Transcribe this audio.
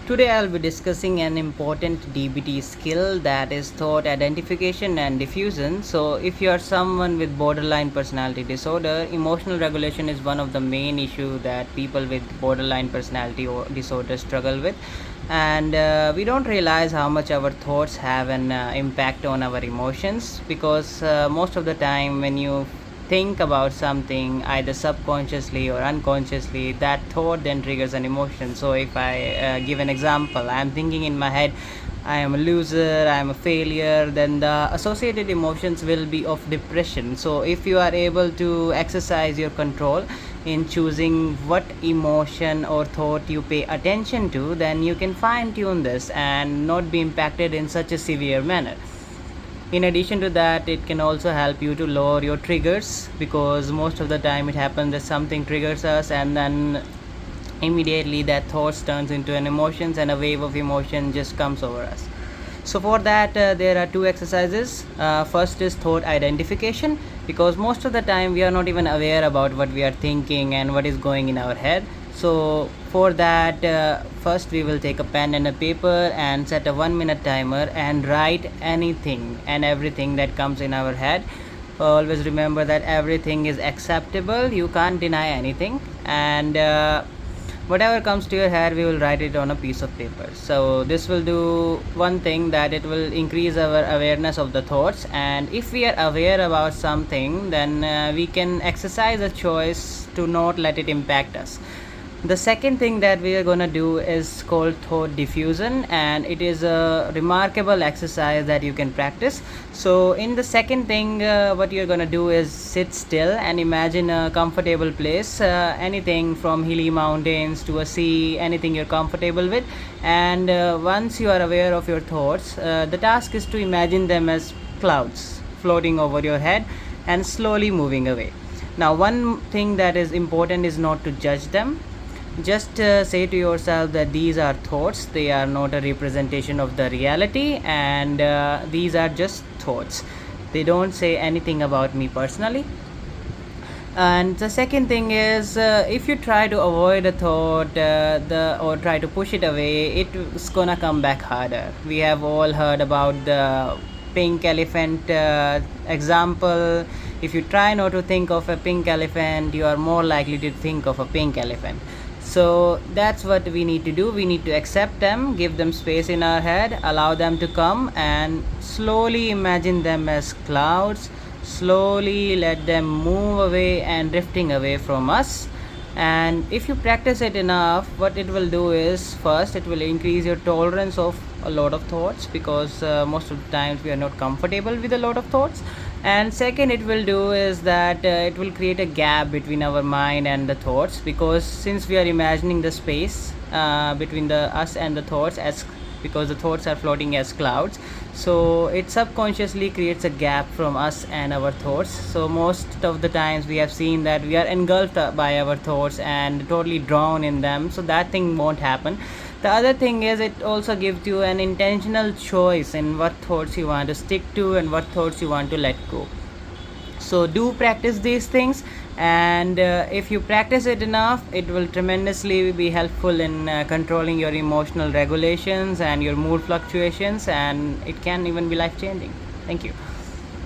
Today I'll be discussing an important DBT skill, that is thought identification and diffusion. So if you are someone with borderline personality disorder, emotional regulation is one of the main issues that people with borderline personality disorder struggle with. And we don't realize how much our thoughts have an impact on our emotions, because most of the time when you think about something either subconsciously or unconsciously, that thought then triggers an emotion. So if I give an example, I am thinking in my head, I am a loser, I am a failure, then the associated emotions will be of depression. So if you are able to exercise your control in choosing what emotion or thought you pay attention to, then you can fine tune this and not be impacted in such a severe manner. In addition to that, it can also help you to lower your triggers, because most of the time it happens that something triggers us and then immediately that thoughts turns into an emotions and a wave of emotion just comes over us. So for that, there are two exercises. First is thought identification, because most of the time we are not even aware about what we are thinking and what is going in our head. So for that, first we will take a pen and a paper and set a 1 minute timer and write anything and everything that comes in our head. Always remember that everything is acceptable, you can't deny anything, and whatever comes to your head, we will write it on a piece of paper. So this will do one thing, that it will increase our awareness of the thoughts, and if we are aware about something, then we can exercise a choice to not let it impact us. The second thing that we are going to do is called thought diffusion, and it is a remarkable exercise that you can practice. So in the second thing, what you're going to do is sit still and imagine a comfortable place, anything from hilly mountains to a sea, anything you're comfortable with. And once you are aware of your thoughts, the task is to imagine them as clouds floating over your head and slowly moving away. Now, one thing that is important is not to judge them. Just say to yourself that these are thoughts, they are not a representation of the reality, and these are just thoughts, they don't say anything about me personally. And the second thing is, if you try to avoid a thought, or try to push it away, it's gonna come back harder. We have all heard about the pink elephant example. If you try not to think of a pink elephant, you are more likely to think of a pink elephant. So that's what we need to do. We need to accept them, give them space in our head, allow them to come, and slowly imagine them as clouds. Slowly let them move away and drifting away from us. And if you practice it enough, what it will do is, first it will increase your tolerance of a lot of thoughts, because most of the times we are not comfortable with a lot of thoughts. And second, it will do is that it will create a gap between our mind and the thoughts, because since we are imagining the space between the us and the thoughts, as because the thoughts are floating as clouds, so it subconsciously creates a gap from us and our thoughts. So most of the times we have seen that we are engulfed by our thoughts and totally drowned in them, so that thing won't happen. The other thing is, it also gives you an intentional choice in what thoughts you want to stick to and what thoughts you want to let go. So do practice these things, and if you practice it enough, it will tremendously be helpful in controlling your emotional regulations and your mood fluctuations, and it can even be life changing. Thank you.